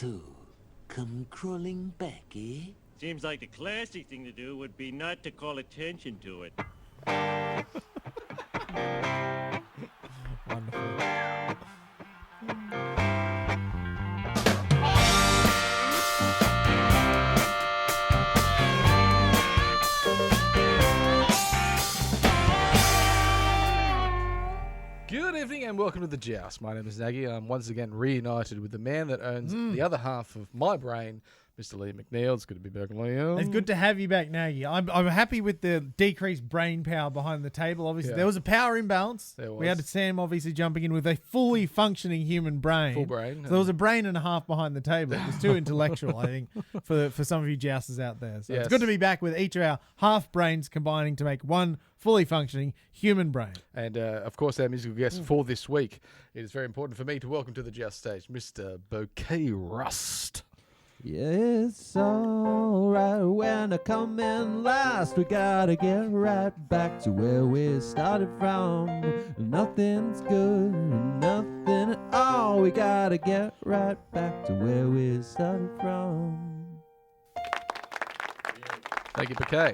So, come crawling back, eh? Seems like the classy thing to do would be not to call attention to it. Wonderful. Good evening and welcome to the Joust. My name is Naggy. I'm once again reunited with the man that owns the other half of my brain, Mr. Liam McNeil. It's good to be back, Liam. It's good to have you back, Naggy. I'm happy with the decreased brain power behind the table. Obviously, there was a power imbalance. There was. We had Sam obviously jumping in with a fully functioning human brain. Full brain. So there was a brain and a half behind the table. It was too intellectual, I think, for some of you jousters out there. So Yes. it's good to be back with each of our half brains combining to make one fully functioning human brain. And, of course, our musical guest for this week. It is very important for me to welcome to the Joust stage Mr. Bouquet Rust. Yeah, it's alright when I come in last. We gotta get right back to where we started from. Nothing's good, nothing at all. We gotta get right back to where we started from. Thank you, Bouquet.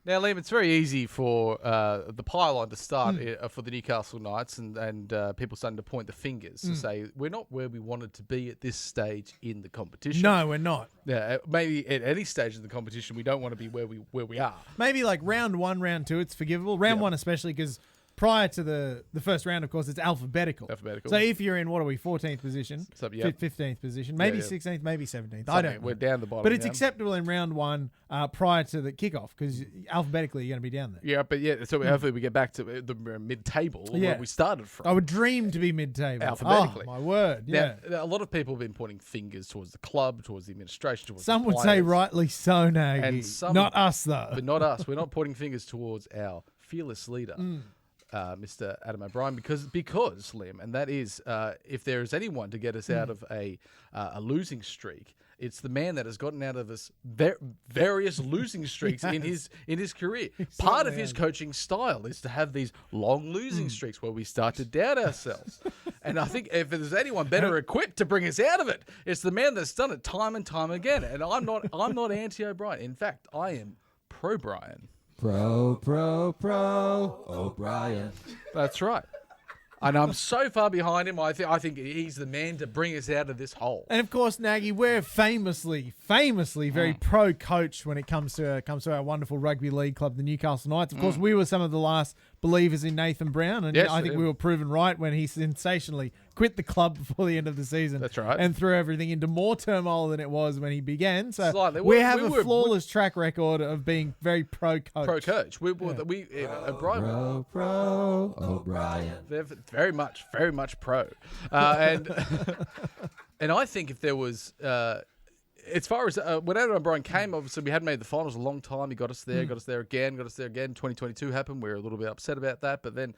Now, Liam, it's very easy for the pylon to start for the Newcastle Knights and people starting to point the fingers to say we're not where we wanted to be at this stage in the competition. No, we're not. Yeah, maybe at any stage of the competition we don't want to be where we are. Maybe like round one, round two, it's forgivable. Round one especially because prior to the first round, of course, it's alphabetical. Alphabetical. So if you're in, 14th position, So, yeah. 15th position, maybe Yeah. 16th, maybe 17th. I Something. don't know. We're down the bottom. But it's now. acceptable in round one prior to the kickoff because alphabetically you're going to be down there. Yeah, but yeah, so hopefully we get back to the mid-table Yeah. where we started from. I would dream to be mid-table. Alphabetically. Oh, my word. Yeah. Now, a lot of people have been pointing fingers towards the club, towards the administration, towards Some the would say players, rightly so, Nagy. And some- Not us, though. but not us. We're not pointing fingers towards our fearless leader, Mr. Adam O'Brien, because Liam, and that is if there is anyone to get us out of a losing streak, it's the man that has gotten out of us various losing streaks in his career. Part of his coaching style is to have these long losing streaks where we start to doubt ourselves. And I think if there's anyone better equipped to bring us out of it, it's the man that's done it time and time again. And I'm not anti O'Brien. In fact, I am pro Brian. Pro, O'Brien. That's right. And I'm so far behind him. I think he's the man to bring us out of this hole. And of course, Nagy, we're famously very pro coach when it comes to our wonderful rugby league club, the Newcastle Knights. Of course, we were some of the last believers in Nathan Brown, and Yes, I think we were proven right when he sensationally quit the club before the end of the season. That's right. And threw everything into more turmoil than it was when he began. So Slightly. we We have a were- flawless track record of being very pro coach. Pro coach. O'Brien. Pro, O'Brien. They're very much pro. And and I think if there was, as far as when Adam O'Brien came, obviously we hadn't made the finals a long time. He got us there, got us there again. 2022 happened. We were a little bit upset about that, but then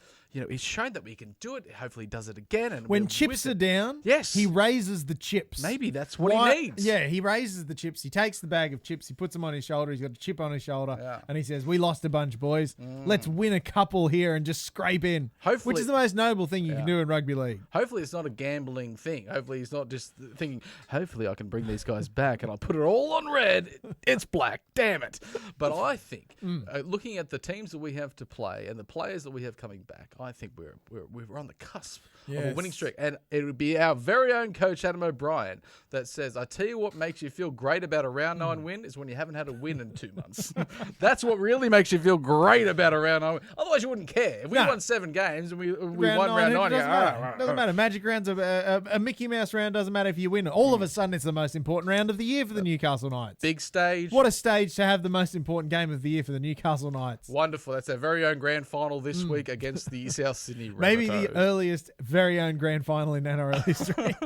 he's shown that we can do it. Hopefully, he does it again. And When we're chips with are it. down, Yes. he raises the chips. Maybe that's what he needs. Yeah, he raises the chips. He takes the bag of chips. He puts them on his shoulder. He's got a chip on his shoulder. Yeah. And he says, we lost a bunch, boys. Let's win a couple here and just scrape in. Hopefully- Which is the most noble thing you can do in rugby league. Hopefully, it's not a gambling thing. Hopefully, he's not just thinking, hopefully, I can bring these guys back and I'll put it all on red. It's black. Damn it. But I think, looking at the teams that we have to play and the players that we have coming back, I think we're on the cusp of a Yes. winning streak. And it would be our very own coach, Adam O'Brien, that says, I tell you what makes you feel great about a round 9 win is when you haven't had a win in 2 months. That's what really makes you feel great about a round 9 win. Otherwise, you wouldn't care. If we No. won 7 games and we won Round round 9, doesn't matter. Doesn't matter. Magic rounds, a Mickey Mouse round doesn't matter if you win. All of a sudden, it's the most important round of the year for the Newcastle Knights. Big stage. What a stage to have the most important game of the year for the Newcastle Knights. Wonderful. That's our very own grand final this week against the South Sydney Rabbitohs. Maybe the earliest very own grand final in NRL history.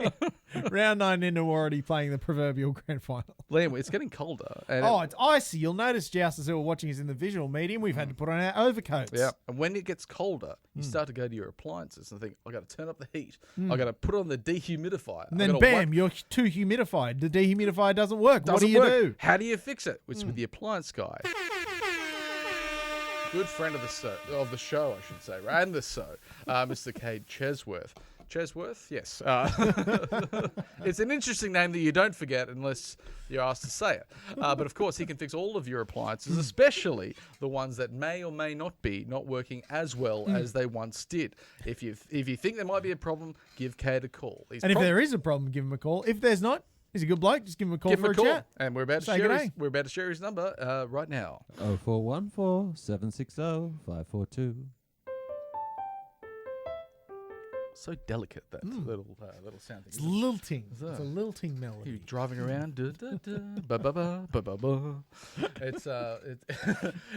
Round 9 in, we're already playing the proverbial grand final. Liam, it's getting colder. And Oh, it's icy. You'll notice, jousters who are watching us in the visual medium, we've had to put on our overcoats. yeah. And when it gets colder, you start to go to your appliances and think, I got to turn up the heat. I got to put on the dehumidifier. And then, bam, you're too humidified. The dehumidifier doesn't work. What do you do? How do you fix it? It's with the appliance guy. Good friend of the show, I should say, and the show, Mr. Cade Chesworth. Chesworth, yes. It's an interesting name that you don't forget unless you're asked to say it. But of course, he can fix all of your appliances, especially the ones that may or may not be not working as well as they once did. If you think there might be a problem, give Kate a call. And if there is a problem, give him a call. If there's not, he's a good bloke. Just give him a call for a chat. And we're about to share his number right now. 0414 760 542. So delicate, that little sound thing. It's lilting. It's a lilting melody. You driving around, ba ba ba ba ba ba.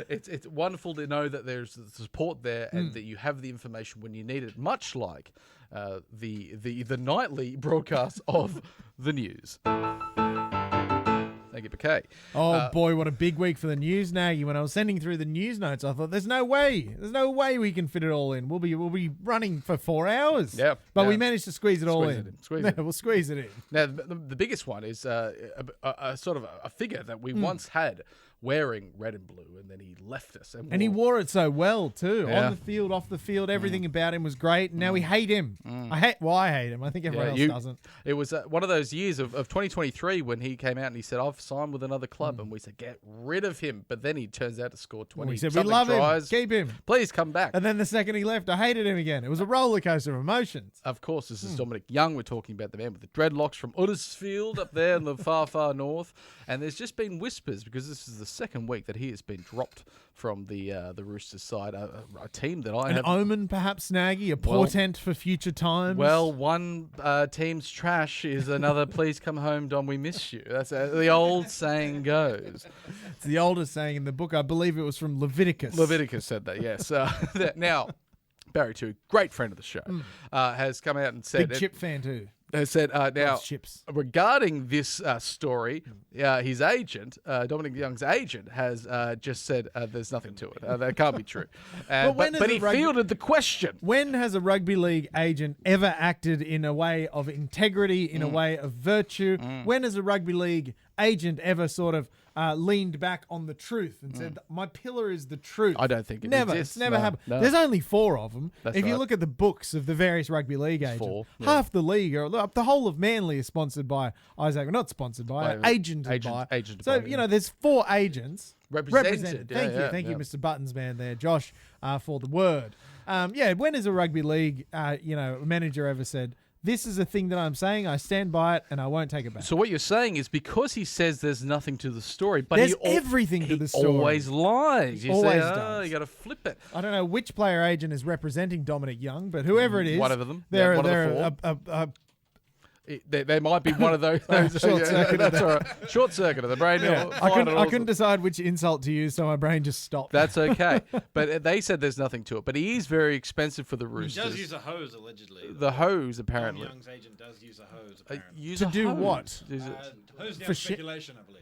It's wonderful to know that there's support there and that you have the information when you need it. Much like the nightly broadcast of the news. Thank you, Bouquet. Oh boy, what a big week for the news, Naggy. When I was sending through the news notes, I thought, "There's no way we can fit it all in. We'll be running for 4 hours." Yeah, but we managed to squeeze it all in. We'll squeeze it in. Now, the biggest one is a sort of a figure that we once had wearing red and blue, and then he left us. And he wore it so well too, Yeah. on the field, off the field. Everything about him was great. And now we hate him. I hate him. I think everyone else doesn't. It was one of those years of 2023 when he came out and he said, "I've signed with another club," and we said, "Get rid of him." But then he turns out to score 20. We said, "We love tries. him. Keep him. Please come back." And then the second he left, I hated him again. It was a roller coaster of emotions. Of course, this is Dominic Young. We're talking about the man with the dreadlocks from Uddersfield up there in the far, far north. And there's just been whispers, because this is the second week that he has been dropped from the Roosters side, a team that I An have. omen, perhaps, Naggy, a portent for future times. Well, one team's trash is another. Please come home, Dom. We miss you. That's the old saying goes. It's the oldest saying in the book. I believe it was from Leviticus. Leviticus said that. Yes. Now, Barry, too, great friend of the show, has come out and said Big Chip fan too. Has said now Loves chips. regarding this story, his agent, Dominic Young's agent, has just said there's nothing to it. That can't be true. But he fielded the question. When has a rugby league agent ever acted in a way of integrity, in a way of virtue? When has a rugby league agent ever sort of leaned back on the truth and said, "My pillar is the truth"? I don't think it never. exists. It's never happened. No. There's only 4 of them. That's if you right. look at the books of the various rugby league agents, 4, yeah. half the league, or the whole of Manly is sponsored by Isaac. Not sponsored by, agented by. Agented by, So, there's 4 agents. Represented. Thank you, Mr. Buttonsman there, Josh, for the word. When has a rugby league, manager ever said, "This is a thing that I'm saying, I stand by it, and I won't take it back"? So what you're saying is, because he says there's nothing to the story, but There's everything to the story. He always lies. You Always say, does. you got to flip it. I don't know which player agent is representing Dominic Young, but whoever it is, One of them. They're, Yeah, one of the they're There might be one of those. Short-circuited. That's all right. Short circuit of the brain. I couldn't decide which insult to use, so my brain just stopped. That's okay. But they said there's nothing to it. But he is very expensive for the He Roosters. does use a hose, allegedly. The hose, Tom apparently. Young's agent does use a hose, apparently. Use To a do hose. what? Is it- Hose down For shit? speculation, I believe.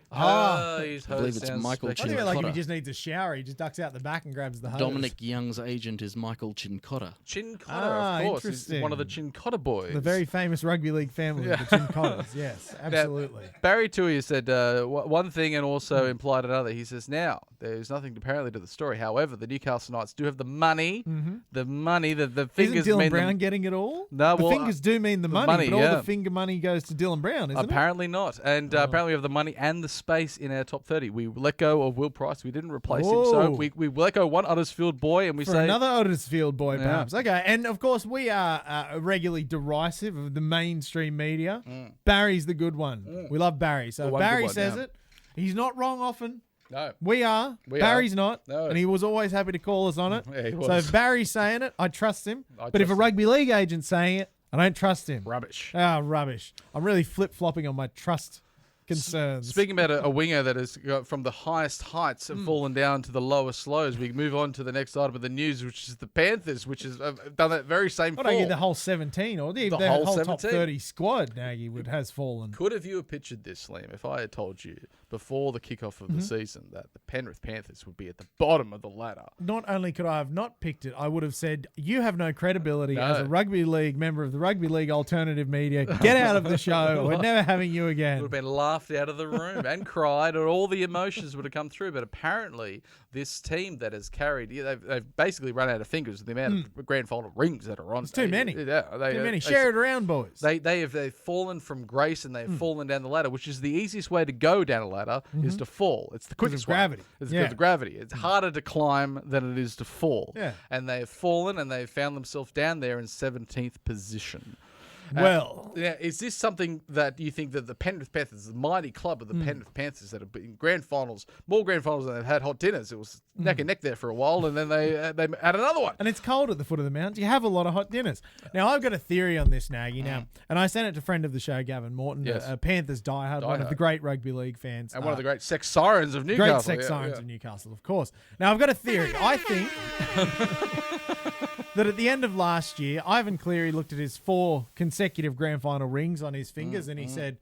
use I believe hose it's sounds Michael I speculative. think like if he Chincotta. just needs a shower, he just ducks out the back and grabs the hose. Dominic Young's agent is Michael Chincotta. Chincotta, Ah, of course. He's interesting. one of the Chincotta boys. The very famous rugby league family, the Chincottas. Yes, absolutely. Barry Tui said one thing and also implied another. He says, now, there's nothing apparently to the story. However, the Newcastle Knights do have the money. The money, the fingers Isn't Dylan mean Brown getting it all? No, the well, fingers do mean the money, money, but all yeah. the finger money goes to Dylan Brown, isn't Apparently not. And apparently we have the money and the space in our top 30. We let go of Will Price. We didn't replace him. So Whoa. we let go one Uddersfield boy and we For say... another Otisfield boy, Yeah. perhaps. Okay, and of course we are regularly derisive of the mainstream media. Barry's the good one. We love Barry. So The if one good Barry one, says yeah. it, he's not wrong often. No. We are. We Barry's are. not. No. And he was always happy to call us on it. Yeah, he So was. if Barry's saying it, I trust him. I But if a trust him. rugby league agent's saying it, I don't trust him. Rubbish. Ah, rubbish. I'm really flip-flopping on my trust concerns. Speaking about a winger that has got from the highest heights and fallen down to the lowest lows, we move on to the next item of the news, which is the Panthers, which has done that very same What fall. are you, the whole 17 or the whole whole top 17? 30 squad, Nagy, has fallen. Could have you have pictured this, Liam, if I had told you before the kickoff of the season that the Penrith Panthers would be at the bottom of the ladder? Not only could I have not picked it, I would have said, you have no credibility No. as a rugby league member of the Rugby League Alternative Media. Get out of the show. We're never having you It would again. have been laughed out of the room and cried, and all the emotions would have come through. But apparently, this team that has carried, they've basically run out of fingers with the amount of grand final rings that are on. It's too many. Yeah, Too many. Share it around, boys. They've fallen from grace and they've fallen down the ladder, which is the easiest way to go down a ladder is to fall. It's the quickest way. gravity. It's because of gravity. It's harder to climb than it is to fall. Yeah. And they've fallen and they've found themselves down there in 17th position. Well, Yeah, is this something that you think that the Penrith Panthers, the mighty club of the Penrith Panthers that have been in grand finals, more grand finals than they've had hot dinners? It was neck and neck there for a while, and then they had another one. and it's cold at the foot of the mountains. You have a lot of hot dinners. Now, I've got a theory on this, Naggy. Now, and I sent it to friend of the show, Gavin Morton, Yes. a Panthers diehard, one of Diehard. the great rugby league fans. And one of the great sex sirens of Newcastle. great sex sirens in Newcastle, of course. Now, I've got a theory. I think that at the end of last year, Ivan Cleary looked at his 4 consecutive grand final rings on his fingers and he said,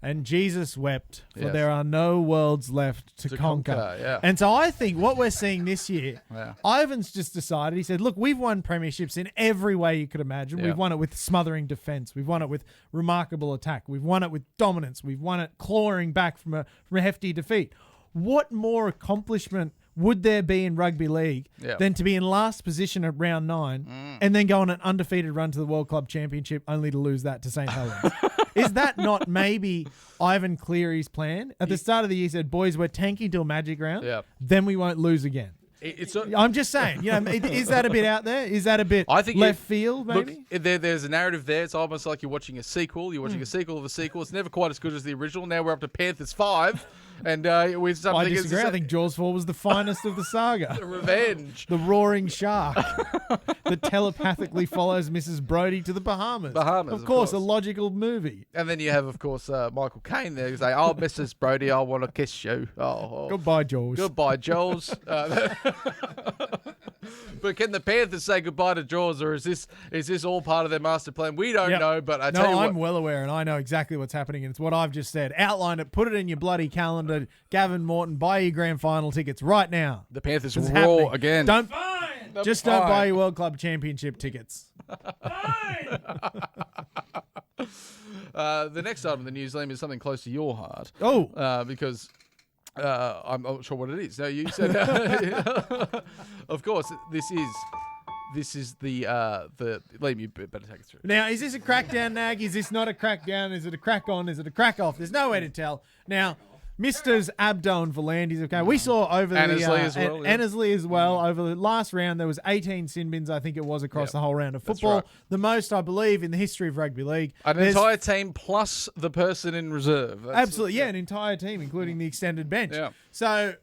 and Jesus wept, for Yes. there are no worlds left to conquer. yeah. And so I think what we're seeing this year, Yeah. Ivan's just decided, he said, look, we've won premierships in every way you could imagine. Yeah. We've won it with smothering defence. We've won it with remarkable attack. We've won it with dominance. We've won it clawing back from a hefty defeat. What more accomplishment would there be in rugby league than to be in last position at round 9 and then go on an undefeated run to the World Club Championship only to lose that to St. Helens? Is that not maybe Ivan Cleary's plan? At the start of the year, he said, boys, we're tanking to a magic round, then we won't lose again. I'm just saying, is that a bit out there? Is that a bit left field, maybe? Look, there's a narrative there. It's almost like you're watching a sequel. You're watching a sequel of a sequel. It's never quite as good as the original. Now we're up to Panthers 5. And with something I disagree. I think Jaws 4 was the finest of the saga. Revenge. The roaring shark that telepathically follows Mrs. Brody to the Bahamas. Of course, a logical movie. And then you have, of course, Michael Caine there. He's like, oh, Mrs. Brody, I want to kiss you. Oh. Goodbye, Jaws. Goodbye, Jaws. But can the Panthers say goodbye to Jaws, or is this all part of their master plan? We don't know, but I tell you what. I'm well aware, and I know exactly what's happening, and it's what I've just said. Outline it, put it in your bloody calendar. Gavin Morton, buy your grand final tickets right now. The Panthers will It's roar happening. again. Don't buy your World Club Championship tickets. The next item of the news, Liam, is something close to your heart. Oh. Because I'm not sure what it is. No, you said. Of course, this is the Liam. You better take us through. Now, is this a crackdown, Nag? Is this not a crackdown? Is it a crack on? Is it a crack off? There's no way to tell. Now, Misters Abdo and Volandis. Okay, we saw over Annesley as well. Annesley as well. Over the last round, there was 18 sin bins, I think it was, across the whole round of football. Right. The most, I believe, in the history of rugby league. An entire team plus the person in reserve. Absolutely, yeah, an entire team, including the extended bench. Yeah. So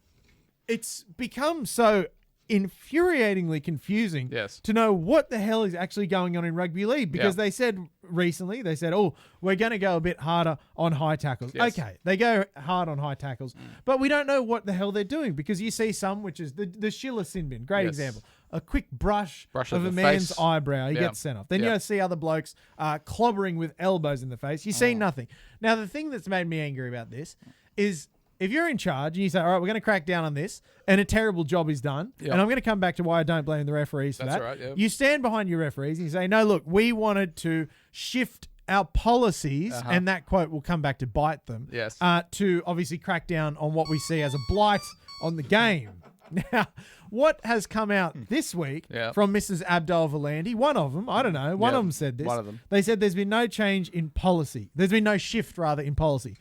it's become so infuriatingly confusing Yes. to know what the hell is actually going on in rugby league, because they said recently, oh, we're going to go a bit harder on high tackles. Yes. Okay, they go hard on high tackles, but we don't know what the hell they're doing, because you see some, which is the Schiller sin bin, great example. A quick brush of of a the man's face. eyebrow, he gets sent off. Then you see other blokes clobbering with elbows in the face. You see nothing. Now, the thing that's made me angry about this is, if you're in charge and you say, all right, we're going to crack down on this, and a terrible job is done, and I'm going to come back to why I don't blame the referees for That's that. right, yeah. You stand behind your referees and you say, no, look, we wanted to shift our policies, and that quote will come back to bite them, Yes. to obviously crack down on what we see as a blight on the game. Now, what has come out this week from Mrs. Abdul Valandi, one of them, I don't know, one of them said this. One of them. They said there's been no change in policy. There's been no shift, rather, in policy.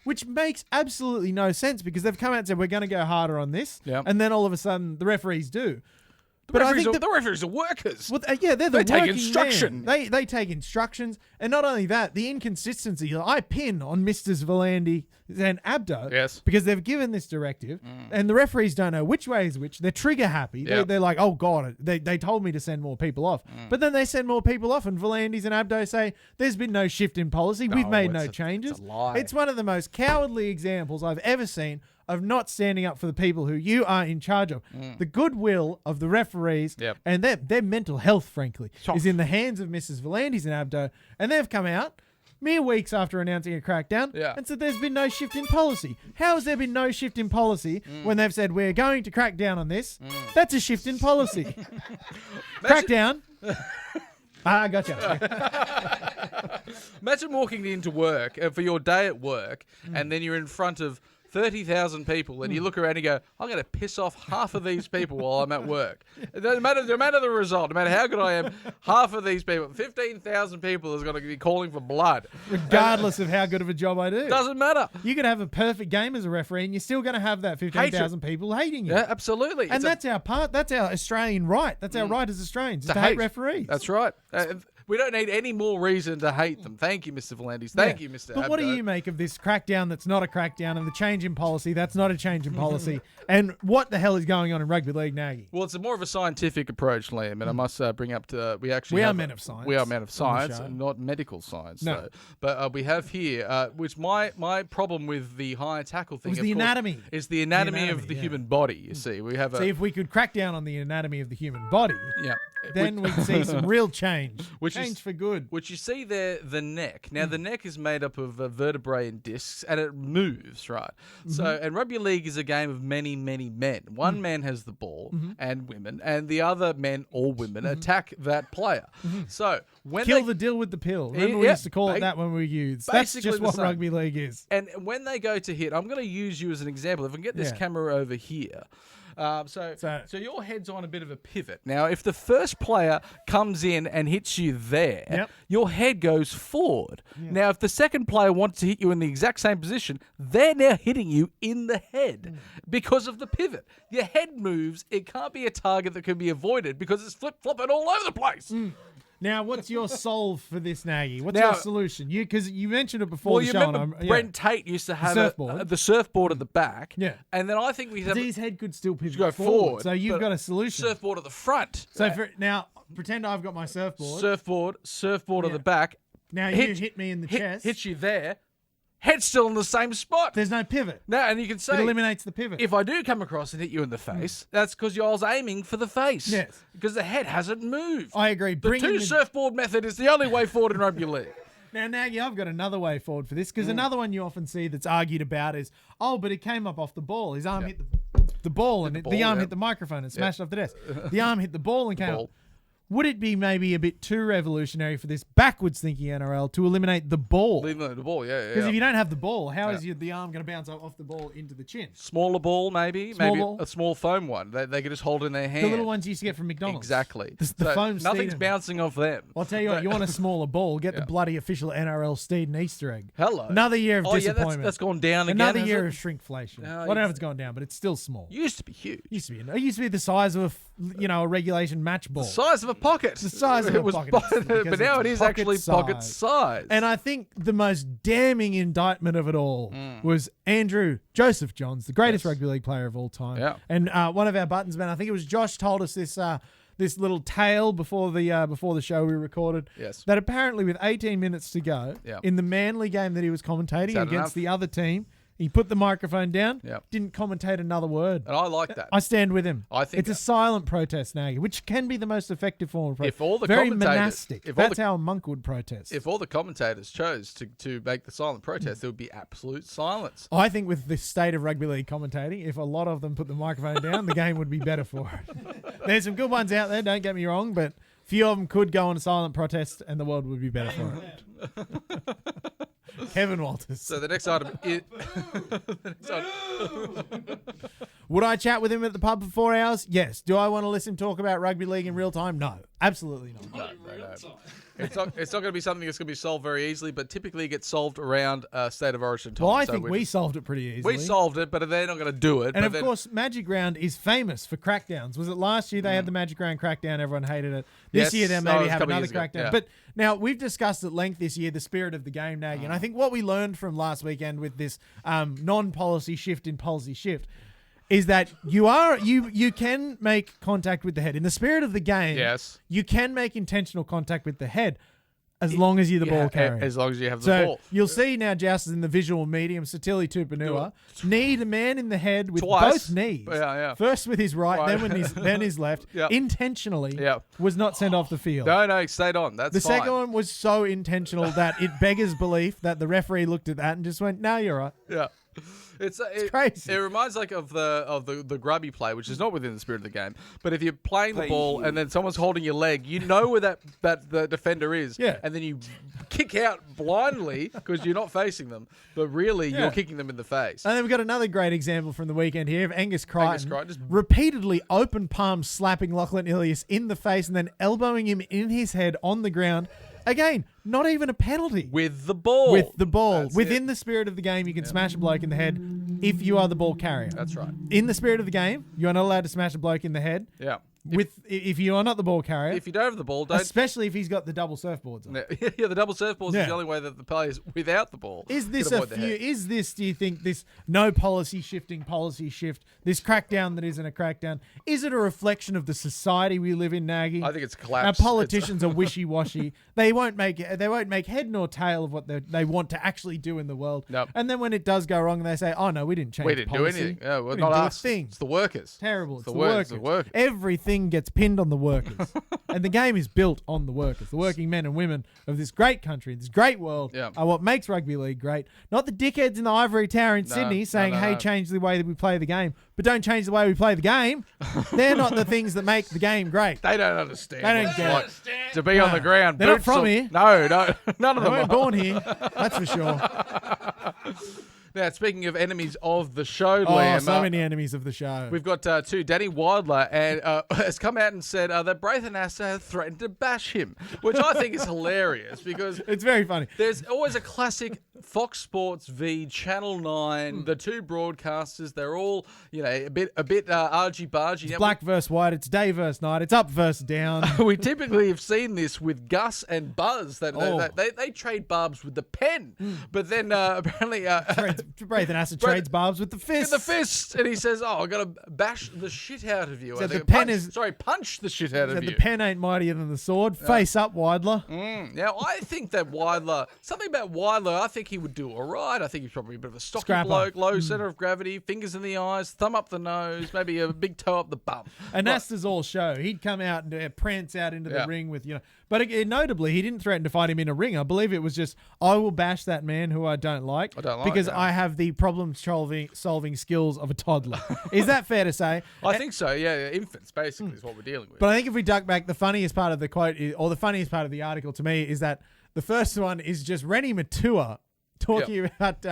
Which makes absolutely no sense, because they've come out and said, we're going to go harder on this. Yep. And then all of a sudden, the referees do. The referees are workers. Well, they're the They take working instruction. man. They take instructions. And not only that, the inconsistency. I pin on Mr. Valandi and Abdo. Yes. Because they've given this directive, and the referees don't know which way is which. They're trigger happy. Yep. They're like, oh, God, they told me to send more people off. But then they send more people off, and Volandis and Abdo say, there's been no shift in policy. We've made no changes. It's a lie. It's one of the most cowardly examples I've ever seen of not standing up for the people who you are in charge of. The goodwill of the referees and their mental health, frankly, is in the hands of Mrs. Volandis and Abdo. And they've come out mere weeks after announcing a crackdown and said there's been no shift in policy. How has there been no shift in policy when they've said we're going to crack down on this? That's a shift in policy. Crackdown. I gotcha. Imagine walking into work for your day at work, and then you're in front of 30,000 people, and you look around and you go, I'm going to piss off half of these people while I'm at work. No matter the result, no matter how good I am, half of these people, 15,000 people is going to be calling for blood. Regardless of how good of a job I do. Doesn't matter. You could have a perfect game as a referee, and you're still going to have that 15,000 people hating you. Yeah, absolutely. And that's our Australian right. That's our right as Australians, to hate referees. That's right. We don't need any more reason to hate them. Thank you, Mr. Volandis. Thank you, Mr. But what do you make of this crackdown that's not a crackdown, and the change in policy that's not a change in policy? And what the hell is going on in rugby league, Naggy? Well, it's a more of a scientific approach, Liam, and I must bring up to we are men of science. We are men of science, show. and not medical science. No. So. But we have here, which my problem with the high tackle thing Was the anatomy. is the anatomy of the yeah. human body. You see, we have See, if we could crack down on the anatomy of the human body, yeah. then we'd see some real change. Which change is for good. Which you see there, the neck. Now, the neck is made up of vertebrae and discs, and it moves, right? So, and rugby league is a game of many, many men. One man has the ball and women, and the other men or women attack that player. So, when Kill they the deal with the pill. Remember we Yeah, used to call it that when we were youths. That's basically just the what same. rugby league is. And when they go to hit, I'm going to use you as an example. If I can get this Yeah. camera over here. So So- your head's on a bit of a pivot. Now, if the first player comes in and hits you there, Yep. your head goes forward. Now, if the second player wants to hit you in the exact same position, they're now hitting you in the head because of the pivot. Your head moves. It can't be a target that can be avoided because it's flip-flopping all over the place. Now, what's your solve for this, Naggy? What's Now- your solution? Because you mentioned it before Well, the you show. remember and Brent Tate used to have surfboard. the surfboard at the back. Yeah. And then I think we have His head could still pivot go forward. So you've but got a solution. surfboard at the front. So now, pretend I've got my surfboard. Surfboard at Yeah. the back. Now you hit me in the chest. Hits you there. Head's still in the same spot. There's no pivot. Now, and you can It say, eliminates the pivot. if I do come across and hit you in the face, that's because I was aiming for the face. Yes. Because the head hasn't moved. I agree. The Bring in two surfboard method is the only way forward in rugby league. Now, Naggy, I've got another way forward for this because another one you often see that's argued about is, but it came up off the ball. His arm hit the ball and the arm hit the microphone and smashed off the desk. The arm hit the ball and came up. Would it be maybe a bit too revolutionary for this backwards thinking NRL to eliminate the ball? Leave the ball, yeah. Because if you don't have the ball, how is the arm going to bounce off the ball into the chin? Smaller ball, maybe. Small maybe ball. a small foam one. They could just hold in their hand. The little ones you used to get from McDonald's. Exactly. The So foam nothing's Steeden. bouncing off them. I'll tell you what, you want a smaller ball, get the bloody official NRL Steeden Easter egg. Hello. Another year of Oh, yeah, disappointment. that's gone down again. Another has year it? of shrinkflation. No, I don't know if it's gone down, but it's still small. Used to be huge. It used to be the size of a regulation match ball. Size of a pocket. The size of it a was pocket. Because but now it it's is actually pocket size. And I think the most damning indictment of it all was Andrew Joseph Johns, the greatest rugby league player of all time. Yeah. And one of our buttons men, I think it was Josh, told us this little tale before the show we recorded. Yes. That apparently with 18 minutes to go in the Manly game that he was commentating Is that against enough? the other team, he put the microphone down, Yep. didn't commentate another word. And I like that. I stand with him. I think it's a silent protest, Naggy, which can be the most effective form of protest. If all the very commentators- monastic. if all That's the- how a monk would protest. If all the commentators chose to make the silent protest, there would be absolute silence. I think with the state of rugby league commentating, if a lot of them put the microphone down, the game would be better for it. There's some good ones out there, don't get me wrong, but a few of them could go on a silent protest and the world would be better for it. Kevin Walters. So the next item is... the next item- Would I chat with him at the pub for 4 hours? Yes. Do I want to listen talk about rugby league in real time? No. Absolutely not. No. It's not going to be something that's going to be solved very easily, but typically it gets solved around State of Origin time. Well, I So think we solved it pretty easily. we solved it, but they're not going to do it. And but of then- course, Magic Round is famous for crackdowns. Was it last year they had the Magic Round crackdown? Everyone hated it. This Yes. year they No, it maybe was a have couple another years ago. crackdown. Yeah. But now we've discussed at length this year the spirit of the game, Naggy. And I think what we learned from last weekend with this non-policy shift in policy shift is that you can make contact with the head. In the spirit of the game, Yes. you can make intentional contact with the head as long as you're the ball carrier. As long as you have the So ball. you'll see now Joust is in the visual medium, Satili Tupanua, kneed a man in the head with Twice. both knees. Yeah. First with his right, Right. then his left. Yeah. Intentionally Yeah. was not sent off the field. No, stayed on. That's The fine. second one was so intentional that it beggars belief that the referee looked at that and just went, "No, you're right." Yeah. It's crazy. It reminds of the grubby play, which is not within the spirit of the game. But if you're playing the ball and then someone's holding your leg, you know where that the defender is. Yeah. And then you kick out blindly because you're not facing them, but really you're kicking them in the face. And then we've got another great example from the weekend here of Angus Crichton just- repeatedly open palm slapping Lachlan Ilias in the face and then elbowing him in his head on the ground. Again, not even a penalty. With the ball. With the ball. That's Within it. the spirit of the game, you can smash a bloke in the head if you are the ball carrier. That's right. In the spirit of the game, you are not allowed to smash a bloke in the head. Yeah. If you are not the ball carrier, If you don't have the ball, don't. especially if he's got the double surfboards on. Yeah, the double surfboards is Yeah. the only way that the players without the ball Is this can a avoid the few? head. Is this? Do you think this no policy shift, this crackdown that isn't a crackdown? Is it a reflection of the society we live in, Naggy? I think it's Our collapse. politicians are wishy-washy. They won't make head nor tail of what they want to actually do in the world. Nope. And then when it does go wrong, they say, "Oh no, we didn't change. We didn't do policy. anything. Yeah, We well, didn't not do a us. thing." It's the workers. Terrible. It's the workers. workers. Everything gets pinned on the workers. And the game is built on the workers. The working men and women of this great country, this great world, Yeah. are what makes rugby league great. Not the dickheads in the ivory tower in No, Sydney saying, no, hey, no. change the way that we play the game. But don't change the way we play the game. They're not the things that make the game great. They don't understand. They don't what it's get like it. to be on No. the ground. They're not boots from on- here. No, none of They them weren't are. born here. That's for sure. Now, speaking of enemies of the show, Oh, Liam, so many enemies of the show. we've got two. Danny Wilder and has come out and said that Braithen Asser threatened to bash him, which I think is hilarious because It's very funny. there's always a classic Fox Sports v Channel 9. The two broadcasters, they're all a bit argy-bargy. Now, Black versus white. It's day versus night. It's up versus down. we typically have seen this with Gus and Buzz. That they trade barbs with the pen, but then apparently Braithen Asser trades barbs with the fist. in the fist, and he says, "Oh, I got to bash the shit out of you." So I the think- pen punch the shit out of Said you. the pen ain't mightier than the sword. Face up, Widler. Now, I think that something about Wilder, I think he would do all right. I think he's probably a bit of a stocky Scrapper. bloke, low center of gravity, fingers in the eyes, thumb up the nose, maybe a big toe up the bum. And Astor's all show. He'd come out and prance out into the Yeah. ring with, But notably, he didn't threaten to fight him in a ring. I believe it was just, I will bash that man who I don't like. Because yeah. I have the problem-solving skills of a toddler. Is that fair to say? I think so, yeah. Infants, basically, is what we're dealing with. But I think if we duck back, the funniest part of the quote, or the funniest part of the article to me, is that the first one is just Rennie Matua talking about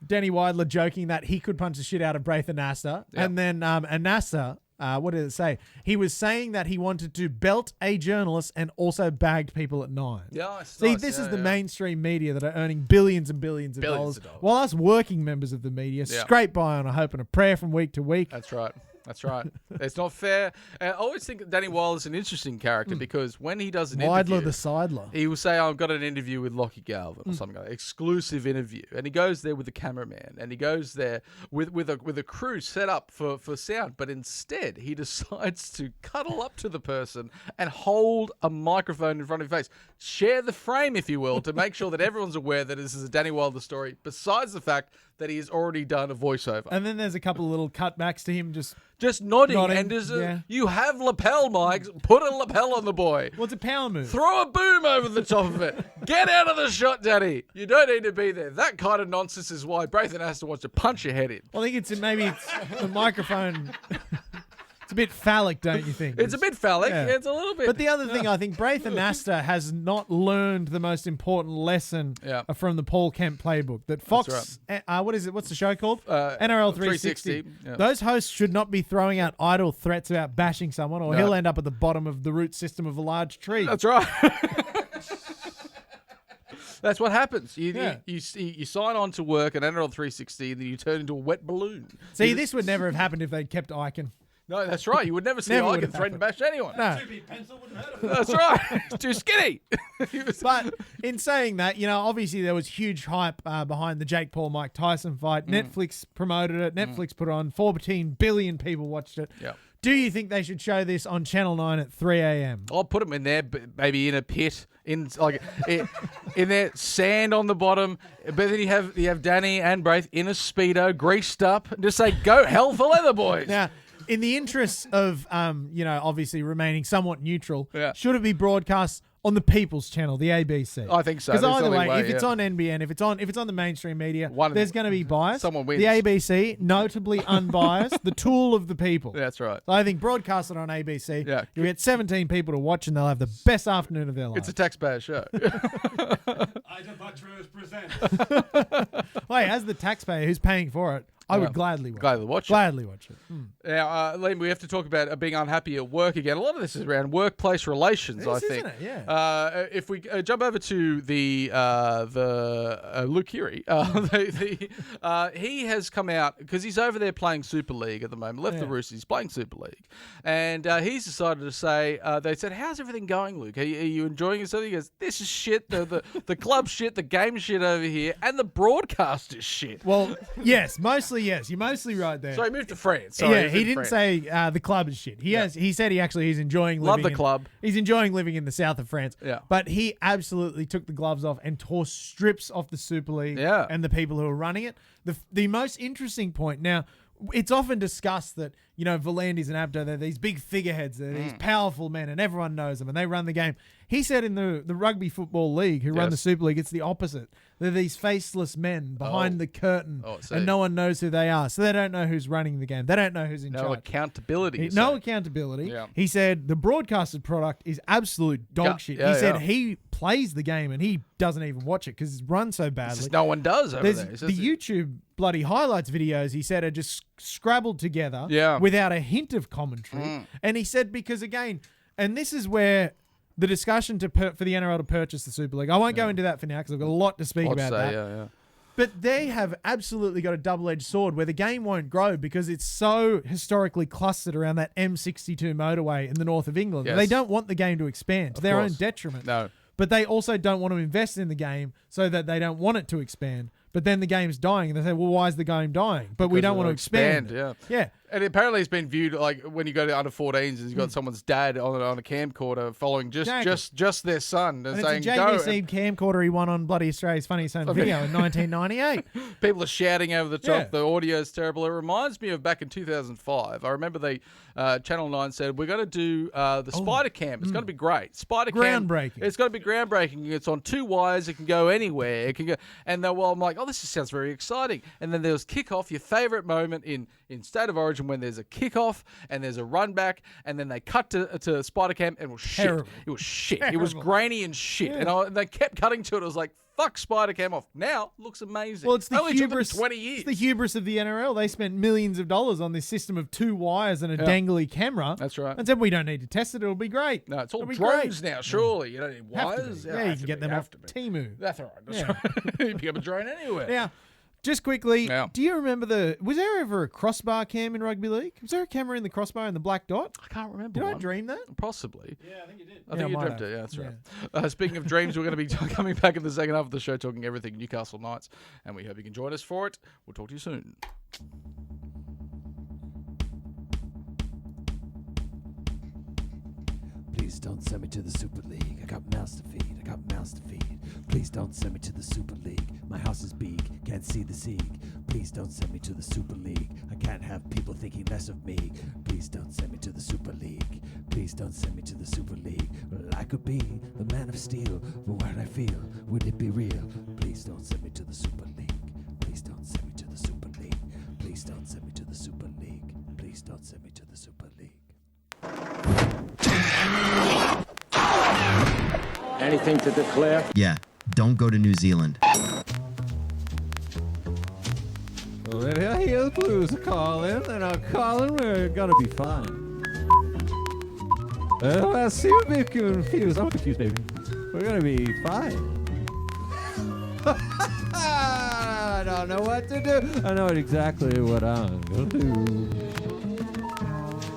Danny Widler joking that he could punch the shit out of Braithen Asser. Yep. And then Anassa, what did it say? He was saying that he wanted to belt a journalist and also bagged people at 9. Yeah, it's See, nice, this is yeah, the yeah. mainstream media that are earning billions and billions of Billions dollars, of dollars. while us working members of the media Yeah. scrape by on a hope and a prayer from week to week. That's right. That's right. It's not fair. I always think that Danny Wilder's an interesting character because when he does an Widler interview, the Sidler. he will say, I've got an interview with Lockie Galvin or something like that, exclusive interview. And he goes there with the cameraman and he goes there with a crew set up for sound. But instead, he decides to cuddle up to the person and hold a microphone in front of his face. Share the frame, if you will, to make sure that everyone's aware that this is a Danny Wilder story, besides the fact that he has already done a voiceover. And then there's a couple of little cutbacks to him Just nodding. Nodding, And there's yeah. you have lapel, Mike. Put a lapel on the boy. What's a power move? Throw a boom over the top of it. Get out of the shot, Daddy. You don't need to be there. That kind of nonsense is why Braithen Astor wants to punch your head in. Well, I think it's the microphone. It's a bit phallic, don't you think? It's a bit phallic. Yeah. It's a little bit. But the other thing, I think Braithen Astor has not learned the most important lesson from the Paul Kemp playbook. That Fox, what is it? What's the show called? NRL 360. Yeah. Those hosts should not be throwing out idle threats about bashing someone, or he'll end up at the bottom of the root system of a large tree. That's right. That's what happens. You sign on to work at NRL 360, and then you turn into a wet balloon. See, this would never have happened if they'd kept Icon. No, that's right. You would never see Never I would can have threaten to bash anyone. No. That's right. Too skinny. But in saying that, obviously there was huge hype behind the Jake Paul Mike Tyson fight. Netflix promoted it. Netflix put it on. 14 billion people watched it. Yep. Do you think they should show this on Channel 9 at 3 a.m.? I'll put them in there, maybe in a pit, in there, sand on the bottom. But then you have Danny and Braith in a Speedo, greased up, and just say, go hell for leather, boys. Now, in the interests of, obviously remaining somewhat neutral, Yeah. should it be broadcast on the People's Channel, the ABC. I think so. Because There's either only way, if it's yeah. on NBN, if it's on the mainstream media, One- there's going to be bias. someone wins. The ABC, notably unbiased, the tool of the people. That's right. So I think broadcast it on ABC. Yeah. You'll get 17 people to watch, and they'll have the best afternoon of their lives. It's a taxpayer show. Ida Buttrose presents. Hey, as the taxpayer who's paying for it, I would gladly watch Gladly watch it. Gladly watch it. Now, Liam, we have to talk about being unhappy at work again. A lot of this is around workplace relations, I This, think. isn't it? Yeah. If we jump over to the Luke Keary, he has come out because he's over there playing Super League at the moment. Left the Roosters, he's playing Super League, and he's decided to say, they said, "How's everything going, Luke? Are you enjoying yourself?" He goes, "This is shit. The club shit, the game shit over here, and the broadcast is shit." Well, yes, mostly yes. You're mostly right there. So he moved to France. Sorry, yeah, he didn't say the club is shit. He said he's enjoying living Love the club. He's enjoying living in the south of France. Yeah. But he absolutely took the gloves off and tore strips off the Super League Yeah. and the people who are running it. The most interesting point now, it's often discussed that, Volandis and Abdo, they're these big figureheads, they're these powerful men, and everyone knows them, and they run the game. He said in the Rugby Football League, who run the Super League, it's the opposite. They're these faceless men behind the curtain, and no one knows who they are. So they don't know who's running the game. They don't know who's in charge. No accountability. No accountability. Yeah. He said the broadcasted product is absolute dog shit. yeah, he said yeah. he plays the game and he doesn't even watch it because it's run so badly. It's just no one does over There's there. It's the just- YouTube bloody highlights videos, he said, are just scrabbled together Yeah. without a hint of commentary. And he said, because again, and this is where the discussion for the NRL to purchase the Super League, I won't go into that for now because I've got a lot to speak I'd about say, that. yeah. But they have absolutely got a double-edged sword where the game won't grow because it's so historically clustered around that M62 motorway in the north of England. Yes. They don't want the game to expand to their own course. detriment. No. But they also don't want to invest in the game so that they don't want it to expand. But then the game's dying, and they say, well, why is the game dying? But we Because don't want to it'll expand. Yeah. And apparently it's been viewed like when you go to under 14s and you've got someone's dad on a camcorder following just their son and And saying, it's a go. JVC camcorder he won on bloody Australia's Funniest Home Video in 1998. People are shouting over the top. Yeah. The audio is terrible. It reminds me of back in 2005. I remember the Channel 9 said, we're going to do the Spider Cam. It's going to be great. Spider Cam. Groundbreaking. It's going to be groundbreaking. It's on 2 wires. It can go anywhere. It can go. And then, I'm like, this sounds very exciting. And then there was kickoff, your favourite moment in State of Origin when there's a kickoff and there's a run back and then they cut to Spider Cam and it was shit. Terrible. It was shit. It was grainy and shit. And they kept cutting to it. I was like, fuck Spider Cam off. Now looks amazing. Well, it's the Only hubris. took them 20 years. It's the hubris of the NRL. They spent millions of dollars on this system of 2 wires and a dangly camera. That's right. And said we don't need to test it. It'll be great. No, it's all It'll be drones great. now. Surely you don't need Have to wires. be. Yeah, you have can to get be, them have off to be. Temu. That's all right. That's Yeah. right. You become a drone anywhere. Now, just quickly, Yeah. do you remember was there ever a crossbar cam in rugby league? Was there a camera in the crossbar and the black dot? I can't remember. Did I one. dreamt that? Possibly. Yeah, I think you did. I Yeah, think you I might dreamt have. it. Yeah, that's Yeah. right. Speaking of dreams, we're going to be coming back in the second half of the show talking everything Newcastle Knights, and we hope you can join us for it. We'll talk to you soon. Please don't send me to the Super League. I got mouths to feed. I got mouths to feed. Please don't send me to the Super League. My house is big. Can't see the Sieg. Please don't send me to the Super League. I can't have people thinking less of me. Please don't send me to the Super League. Please don't send me to the Super League. Well, I could be the man of steel, but what I feel, would it be real? Please don't send me to the Super League. Please don't send me to the Super League. Please don't send me to the Super League. Please don't send me to the Super League. Anything to declare? Yeah, don't go to New Zealand. Well, I hear the Blues are calling, and I'm calling. We're gonna be fine. I seem a bit confused. I'm confused, baby. We're gonna be fine. I don't know what to do. I know exactly what I'm gonna do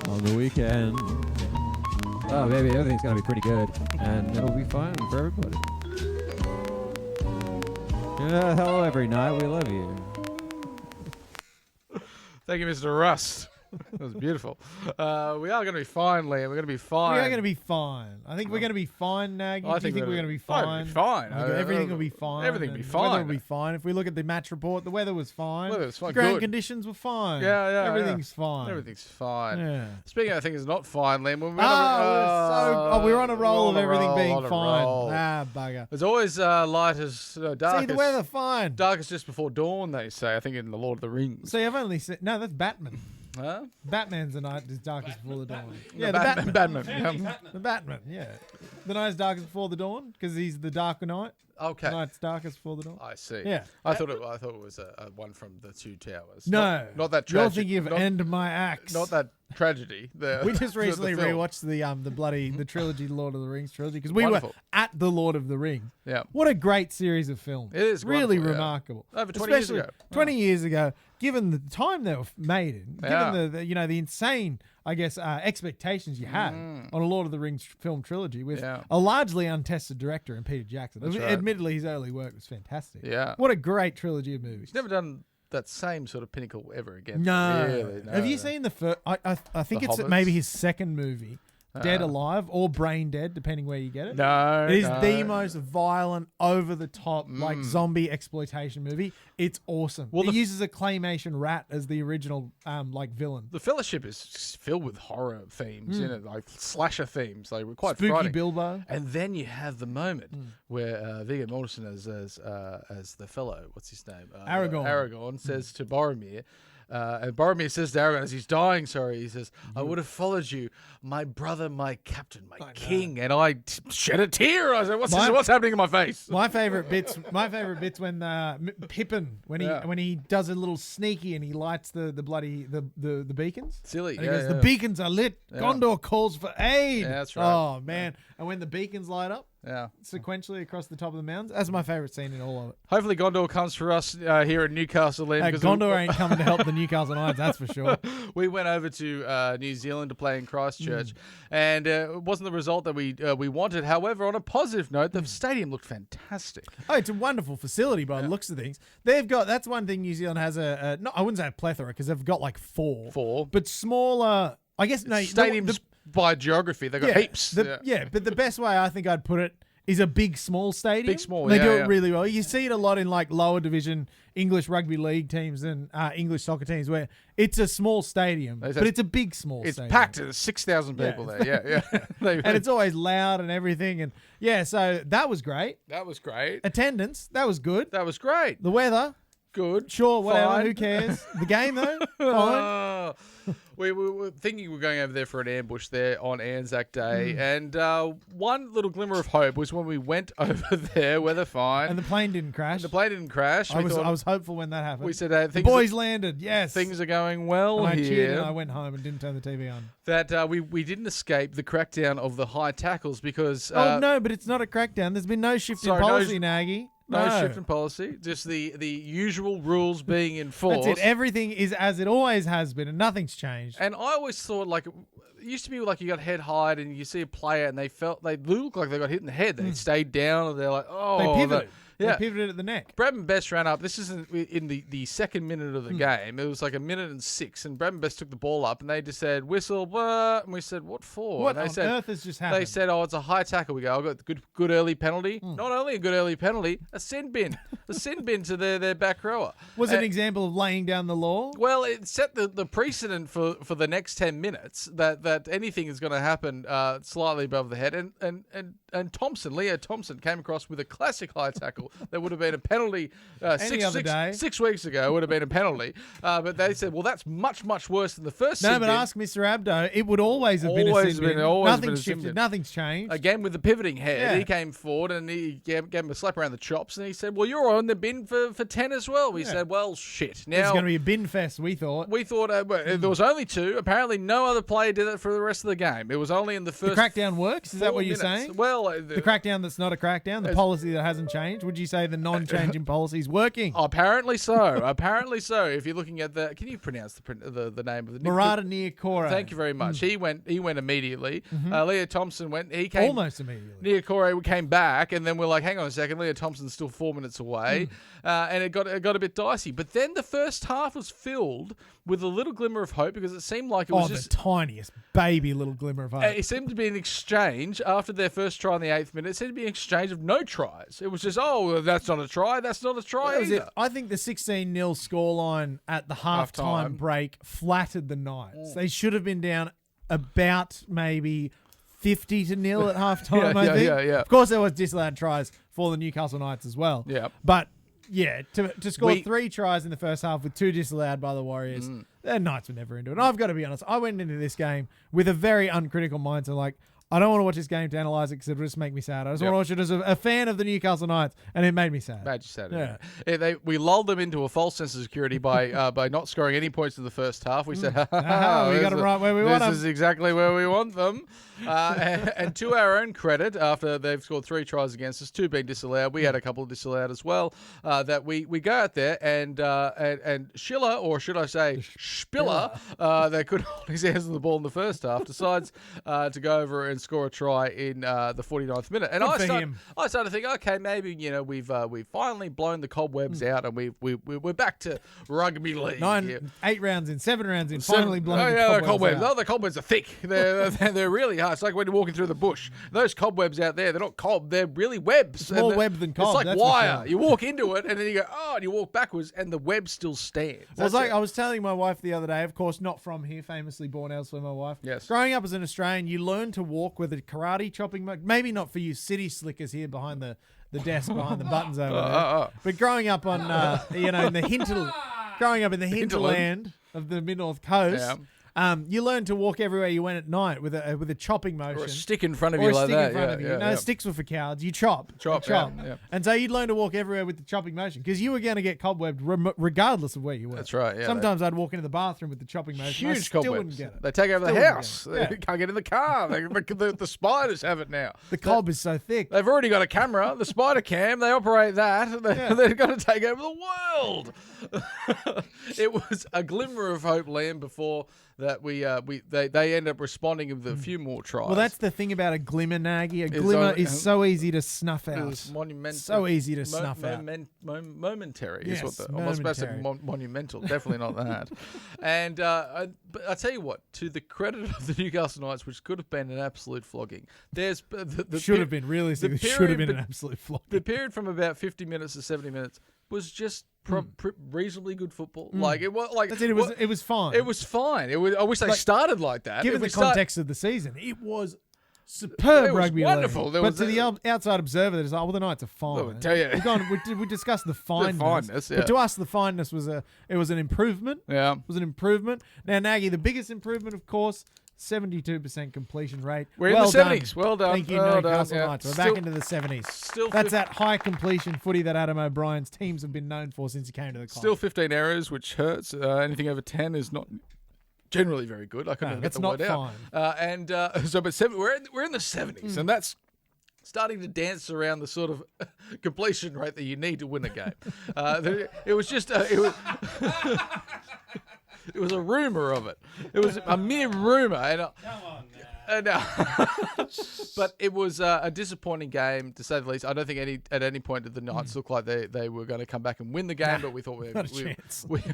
on the weekend. Oh, baby, everything's gonna be pretty good, and it'll be fine for everybody. Yeah, hello, every night. We love you. Thank you, Mr. Rust. That was beautiful. We are going to be fine, Liam. We're going to be fine. We are going to be fine. I think we're going to be fine, Naggy. Do you think we're going to be fine? Fine. Everything will be fine. Everything will be and fine. The weather will be fine. If we look at the match report, the weather was fine. Weather was fine. The ground Good. conditions were fine. Yeah. Everything's fine. Everything's fine. Yeah. Speaking of things not fine, Liam, we're on a roll of everything being fine. Roll. Bugger. There's always light as dark. See, the weather fine. Dark is just before dawn, they say. I think in the Lord of the Rings. See, I've only seen... No, that's Batman. Huh? Batman's the night is darkest before the dawn. Yeah, the Batman. The Batman, yeah. The night is darkest before the dawn because he's the darker night. Okay. The night's darkest before the dawn. I see. Yeah. I thought it was a one from the Two Towers. No. Not that You're tragedy. thinking of End My Axe. Not that tragedy. We just recently the film. rewatched the trilogy, Lord of the Rings trilogy, because we Wonderful. were at the Lord of the Ring. Yeah. What a great series of films. It is really wonderful, yeah. remarkable. Over 20 years Especially ago. 20 years ago, given the time they were made in, Yeah. given the insane, I guess, expectations you had on a Lord of the Rings film trilogy with a largely untested director in Peter Jackson. That's right. Admittedly, his early work was fantastic. Yeah. What a great trilogy of movies. He's never done that same sort of pinnacle ever again. No. Really, no. Have you seen the first? I think The it's Hobbits? maybe his second movie, Dead Alive or Brain Dead, depending where you get it. No. It is the most violent, over the top, like zombie exploitation movie. It's awesome. Well, it uses a claymation rat as the original like villain. The Fellowship is filled with horror themes in it, like slasher themes. Like, we're quite Spooky frightening. Bilbo. And then you have the moment where Viggo Mortensen as the fellow, what's his name? Aragorn says to Boromir, and Boromir says to Aragorn as he's dying, he says, I would have followed you, my brother, my captain, my king. And I shed a tear. I said, what's happening in my face? My favorite bits when Pippin, when he does a little sneaky and he lights the beacons. Silly. And he goes, the beacons are lit. Gondor calls for aid. Yeah, that's right. Oh, man. And when the beacons light up, Yeah. sequentially across the top of the mountains. That's my favourite scene in all of it. Hopefully Gondor comes for us here in Newcastle, Liam. Gondor ain't coming to help the Newcastle Knights, that's for sure. We went over to New Zealand to play in Christchurch, and it wasn't the result that we wanted. However, on a positive note, the stadium looked fantastic. Oh, it's a wonderful facility by the looks of things. That's one thing New Zealand has I wouldn't say a plethora because they've got like four. But smaller, I guess, no. Stadiums by geography, they've got heaps. But the best way I think I'd put it is a big, small stadium. Big, small, They do it really well. You see it a lot in like lower division English rugby league teams and English soccer teams where it's a small stadium, but it's a big, small stadium. It's packed. There's 6,000 people there. Yeah. And it's always loud and everything. And so that was great. That was great. Attendance, that was good. That was great. The weather, good. Sure, whatever. Fine. Who cares? The game though, fine. We were thinking we were going over there for an ambush there on Anzac Day, and one little glimmer of hope was when we went over there, weather fine. And the plane didn't crash. I was hopeful when that happened. We said, the boys landed, yes. Things are going well and I here. cheered and I went home and didn't turn the TV on. That we didn't escape the crackdown of the high tackles because... no, but it's not a crackdown. There's been no shift in policy, Naggy. No shift in policy, just the usual rules being enforced. That's it. Everything is as it always has been, and nothing's changed. And I always thought, like, it used to be like you got head high, and you see a player, and they look like they got hit in the head. They stayed down, and they're like, oh, they pivoted. They pivoted at the neck. Bradman Best ran up. This isn't in the second minute of the game. It was like 1:06, and Bradman Best took the ball up, and they just said, whistle, blah, and we said, what for? What and they on said, earth has just happened? They said, it's a high tackle. We go, I got good early penalty. Not only a good early penalty, a sin bin. A sin bin to their back rower. Was it an example of laying down the law? Well, it set the precedent for the next 10 minutes that anything is going to happen slightly above the head. And Leo Thompson came across with a classic high tackle that would have been a penalty 6 weeks ago. Would have been a penalty. But they said, well, that's much, much worse than the first sin bin. Ask Mr. Abdo. It would always have been a sin bin. Nothing's shifted. Nothing's changed. Again, with the pivoting head, he came forward and he gave him a slap around the chops and he said, well, you're on the bin for 10 as well. We said, well, shit. Now it's going to be a bin fest, we thought. There was only 2. Apparently, no other player did it for the rest of the game. It was only in the first. The crackdown works? Is that what you're minutes. saying? Well, the crackdown that's not a crackdown, the policy that hasn't changed. would you say the non-change in policy is working? Apparently so. Apparently so. If you're looking at the, can you pronounce the name of the Murata Niokore. Thank you very much. He went immediately. Leah Thompson went. He came Almost immediately. Niokore came back, and then we're like, hang on a second. Leah Thompson's still 4 minutes away, and it got a bit dicey. But then the first half was filled with a little glimmer of hope because it seemed like it was just the tiniest baby little glimmer of hope. It seemed to be an exchange after their first try in the 8th minute. It seemed to be an exchange of no tries. It was just, that's not a try. That's not a try That was either. it. I think the 16-0 scoreline at the halftime break flattered the Knights. They should have been down about maybe 50-0 at halftime, I think. Yeah. Of course, there was disallowed tries for the Newcastle Knights as well. Yeah. But, yeah, to score 3 tries in the first half with 2 disallowed by the Warriors, the Knights were never into it. And I've got to be honest, I went into this game with a very uncritical mindset, like, I don't want to watch this game to analyse it because it'll just make me sad. I just want to watch it as a fan of the Newcastle Knights, and it made me sad. Made you sad. Yeah. We lulled them into a false sense of security by not scoring any points in the first half. We said, we got them right where we want them. This is exactly where we want them. And to our own credit, after they've scored 3 tries against us, 2 being disallowed, we had a couple disallowed as well, that we go out there and Schiller, or should I say Spiller, that couldn't hold his hands on the ball in the first half, decides to go over and score a try in the 49th minute. And I started to think, okay, maybe we've finally blown the cobwebs out, and we're back to rugby league. 8 rounds in, 7 rounds in, finally blown the cobwebs out. The cobwebs are thick. They're really hard. It's like when you're walking through the bush. Those cobwebs out there, they're not cob, they're really webs. It's more web than cob. It's like that's wire. for sure. You walk into it, and then you go, and you walk backwards, and the web still stands. I was telling my wife the other day, of course, not from here, famously born elsewhere, my wife. Yes. Growing up as an Australian, you learn to walk with a karate chopping mode. Maybe not for you city slickers here behind the desk, behind the buttons over there. But growing up on, in the hinterland of the mid-north coast, you learn to walk everywhere you went at night with a chopping motion. Or a stick in front of you like that. Sticks were for cowards. You chop. Yeah. And so you'd learn to walk everywhere with the chopping motion because you were going to get cobwebbed regardless of where you were. That's right. Yeah, Sometimes I'd walk into the bathroom with the chopping motion. Huge I still cobwebs. wouldn't get it. They take over the house. Yeah. They can't get in the car. The spiders have it now. The cob is so thick. They've already got a camera, the spider cam. They operate that. They're going to take over the world. It was a glimmer of hope, Liam, before that they end up responding with a few more tries. Well, that's the thing about a glimmer, Naggy. A glimmer is so easy to snuff out. It's monumental. So easy to snuff out. Momentary is what Yes, I was supposed to say. Monumental, definitely not that. And but I tell you what, to the credit of the Newcastle Knights, which could have been an absolute flogging, there's should have been realistically. Should have been an absolute flogging. The period from about 50 minutes to 70 minutes was just reasonably good football. Like it was like That's it. It was fine. It was fine. I wish they started like that. Given the context of the season, it was superb rugby wonderful. league. But to the outside observer, there's the Knights are fine. Well, tell you. We discussed the fineness. Yeah. But to us, the fineness was an improvement. Yeah. It was an improvement. Now, Naggy, the biggest improvement, of course, 72% completion rate. We're in the 70s. Well done. Thank you, well Newcastle done. Knights. We're back into the 70s. That's that high completion footy that Adam O'Brien's teams have been known for since he came to the club. Still 15 errors, which hurts. Anything over 10 is not generally very good. I couldn't get the word out. We're in the 70s, and that's starting to dance around the sort of completion rate that you need to win a game. It was just it was a rumor of it. It was a mere rumor. Come on but it was a disappointing game, to say the least. I don't think at any point did the Knights look like they were going to come back and win the game, but we thought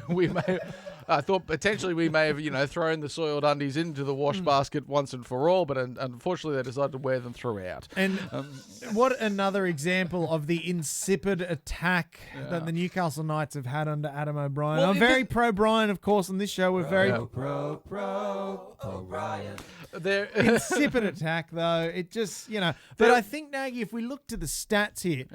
we may. I thought potentially we may have thrown the soiled undies into the wash basket once and for all, but unfortunately they decided to wear them throughout. And what another example of the insipid attack that the Newcastle Knights have had under Adam O'Brien. Well, I'm very pro Brian, of course, on this show. We're very pro O'Brien. They're insipid attack, though. It just, But I think, Naggy, if we look to the stats here,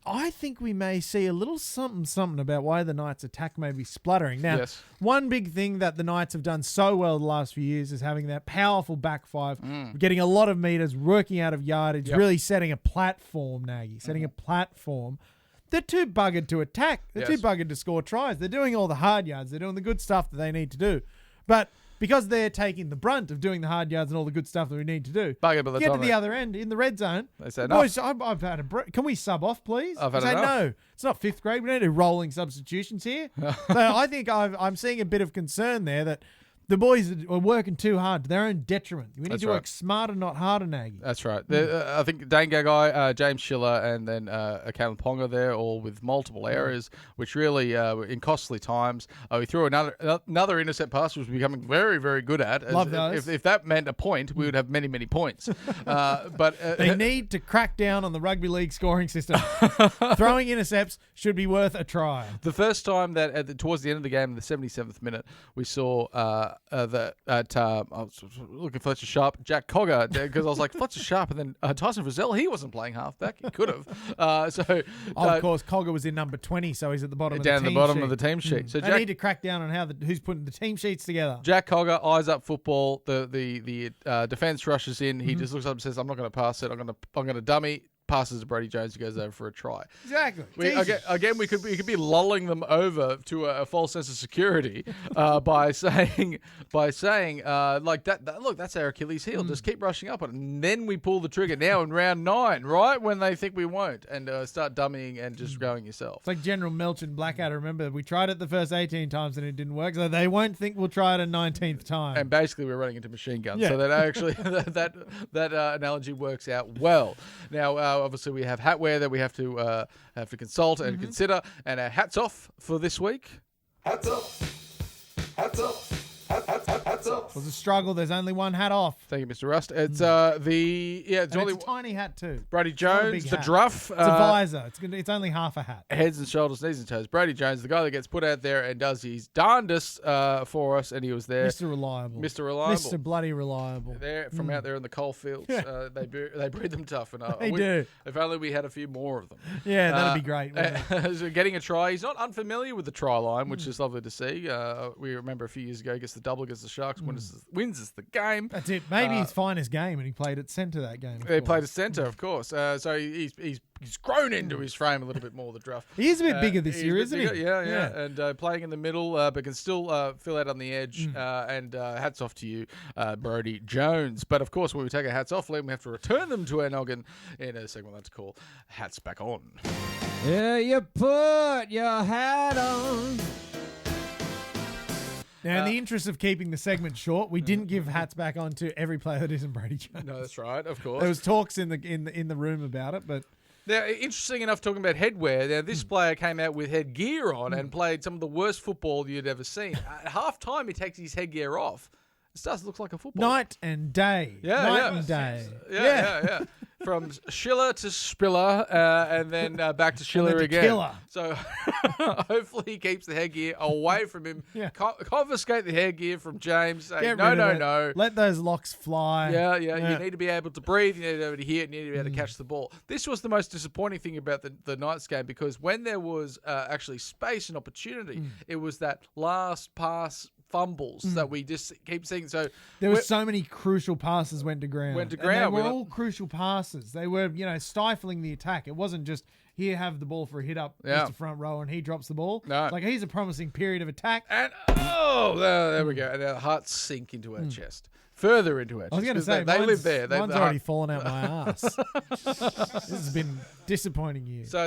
I think we may see a little something about why the Knights' attack may be spluttering. Now, one big thing that the Knights have done so well the last few years is having that powerful back five, getting a lot of meters, working out of yardage, really setting a platform, Naggy, setting a platform. They're too buggered to attack. They're too buggered to score tries. They're doing all the hard yards. They're doing the good stuff that they need to do. But because they're taking the brunt of doing the hard yards and all the good stuff that we need to do. Bugger by the Get time to the they- other end in the red zone. They say, boys, I've had a break. Can we sub off, please? I've had I say, enough. no, it's not fifth grade. We don't do rolling substitutions here. So I think I'm seeing a bit of concern there that the boys are working too hard to their own detriment. We need That's to right. work smarter, not harder, Nagy. That's right. I think Dane Gagai, James Schiller, and then Kalen Ponga there, all with multiple errors, which really were in costly times. We threw another intercept pass, which was becoming very, very good at. Love those. If that meant a point, we would have many, many points. But They need to crack down on the rugby league scoring system. Throwing intercepts should be worth a try. the first time that towards the end of the game, in the 77th minute, we saw I was looking Fletcher Sharp, Jack Cogger, because I was like, Fletcher Sharp, and then Tyson Frizzell, he wasn't playing halfback. He could have. Of course, Cogger was in number 20, so he's at the bottom of the team down the bottom sheet. of the team sheet. So They need to crack down on who's putting the team sheets together. Jack Cogger, eyes up football. The defense rushes in. He just looks up and says, "I'm not going to pass it. I'm going to dummy." Passes to Brady Jones, who goes over for a try. Exactly. Again, we could be lulling them over to a false sense of security by saying like that. Look, that's our Achilles heel. Just keep rushing up on it, and then we pull the trigger. Now in round 9, right when they think we won't, and start dummying and just going yourself. It's like General Milch and Blackadder. Remember, we tried it the first 18 times and it didn't work, so they won't think we'll try it a 19th time. And basically, we're running into machine guns. Yeah. So that actually that analogy works out well. Now, obviously, we have hatware that we have to consult and consider. And our hats off for this week. Hats off. Hats off. Hats off. It was a struggle. There's only one hat off. Thank you, Mr. Rust. It's it's And only it's a tiny hat too. Brady not a Jones, big the hat. druff. It's a visor. It's only half a hat. Heads and shoulders, knees and toes. Brady Jones, the guy that gets put out there and does his darndest for us, and he was there. Mr. Reliable. Mr. Reliable. Mr. Bloody Reliable. There from out there in the coal fields. They breed them tough. And They do. If only we had a few more of them. Yeah, that'd be great. wouldn't it? So getting a try. He's not unfamiliar with the try line, which is lovely to see. We remember a few years ago, gets the double against the Sharks, wins us the game. That's it. Maybe his finest game, and he played at centre that game. of He course. played a centre, of course. So he's grown into his frame a little bit more, the druff. He is a bit bigger this He's year, a bit isn't bigger, he? Yeah. And playing in the middle, but can still fill out on the edge. And hats off to you, Brody Jones. But of course, when we take our hats off, Liam, we have to return them to our noggin in a segment that's called Hats Back On. Yeah, you put your hat on. Now, in the interest of keeping the segment short, we didn't give hats back on to every player that isn't Brady Jones. No, that's right, of course. There was talks in the room about it, but Now, interesting enough, talking about headwear, now this player came out with headgear on and played some of the worst football you'd ever seen. At half time, he takes his headgear off. It starts to look like a football. night and day. Yeah, night yeah. and day. Yeah. From Schiller to Spiller, and then back to Schiller then to again. Killer. So hopefully he keeps the headgear away from him. Yeah. Confiscate the headgear from James. Say, Get rid of it. no. Let those locks fly. Yeah. You need to be able to breathe. You need to be able to hear it. You need to be able to catch the ball. This was the most disappointing thing about the Knights game, because when there was actually space and opportunity, it was that last pass fumbles that we just keep seeing. So There were so many crucial passes went to ground. Went to And ground. they We're were not- all crucial passes. They were, stifling the attack. It wasn't just here, have the ball for a hit up, Yeah. Mr. Front Row, and he drops the ball. No. It's like here's a promising period of attack. And there we go. And our hearts sink into our chest, further into our chest. I was going to 'cause say, they mine's- live there. Mine's already fallen out my ass. This has been disappointing year. So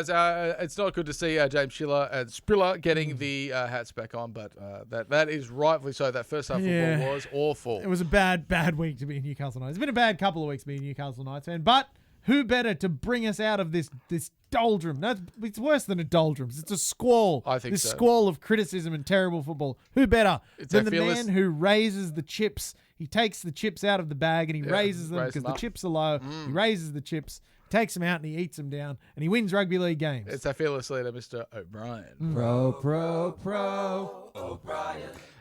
it's not good to see James Schiller and Spiller getting the hats back on, but that is rightfully so. That first half football was awful. It was a bad week to be a Newcastle Knights. It's been a bad couple of weeks being a Newcastle Knights fan, but who better to bring us out of this doldrum? No, it's worse than a doldrums. It's a squall. I think this so. squall of criticism and terrible football. Who better It's than our the fearless- man who raises the chips? He takes the chips out of the bag and he raises them raise because them the up. chips are low. He raises the chips, takes them out, and he eats them down, and he wins rugby league games. It's our fearless leader, Mr. O'Brien. Pro.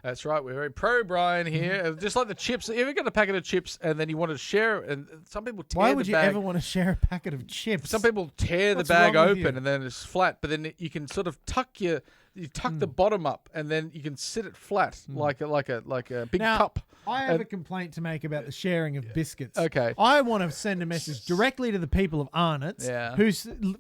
That's right. We're very pro Brian here. Just like the chips. You ever got a packet of chips and then you want to share it? And some people tear Why the would you bag. ever want to share a packet of chips? Some people tear What's the bag wrong with you? open and then it's flat, but then you can sort of tuck the bottom up and then you can sit it flat like a big Now, cup. I have And- a complaint to make about the sharing of biscuits. Okay. I want to send a message directly to the people of Arnott's Yeah. who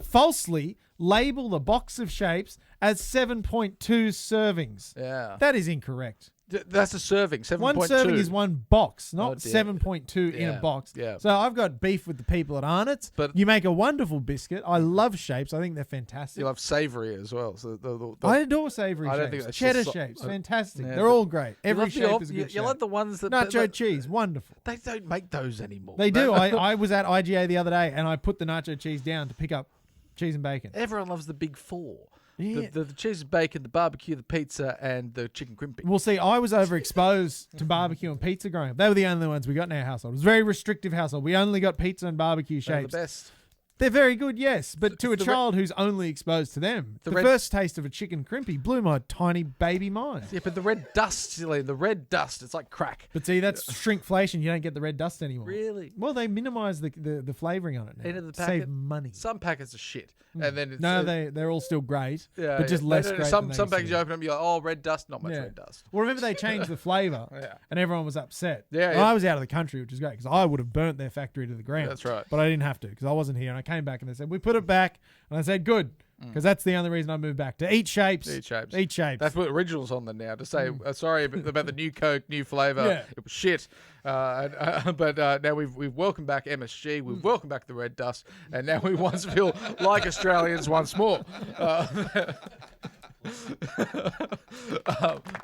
falsely label the box of shapes as 7.2 servings. Yeah. That is incorrect. That's a serving. 7.2. One serving is one box, not Oh, dear. 7.2 in a Yeah, box. yeah. So I've got beef with the people at Arnott's. But- you make a wonderful biscuit. I love shapes. I think they're fantastic. You'll have savoury as well. So the I adore savoury I don't shapes. think that's Cheddar just shapes, I- fantastic. Yeah, They're but- all great. Every love the shape op- is a you, good you shape. like the ones that Nacho cheese, wonderful. They don't make those anymore. They do. I was at IGA the other day and I put the nacho cheese down to pick up cheese and bacon. Everyone loves the big four. Yeah. The cheese and bacon, the barbecue, the pizza, and the chicken crimpy. Well, see, I was overexposed to barbecue and pizza growing up. They were the only ones we got in our household. It was a very restrictive household. We only got pizza and barbecue They're shapes. the best. They're very good, yes. But to a the child who's only exposed to them, the red- first taste of a chicken crimpy blew my tiny baby mind. Yeah, but the red dust, Liam, the red dust, it's like crack. But see, that's shrinkflation. You don't get the red dust anymore. Really? Well, they minimise the flavouring on it now. End of the Save packet. money. Some packets are shit, and then it's, No, they're all still great, yeah, but just yeah. less No, no, no, great. Some than they some used to packages be. you open them, you're like, oh, red dust, not much Yeah. red dust. Well, remember they changed the flavour, Yeah. and everyone was upset. Yeah, Well, yeah. I was out of the country, which is great because I would have burnt their factory to the ground. That's right. But I didn't have to because I wasn't here, and I came back and they said we put it back, and I said good because that's the only reason I moved back to eat shapes. Eat shapes. Eat shapes. That's what original's on there now. To say sorry about the new Coke, new flavour. Yeah. It was shit. But now we've welcomed back MSG. We've welcomed back the red dust, and now we once feel like Australians once more.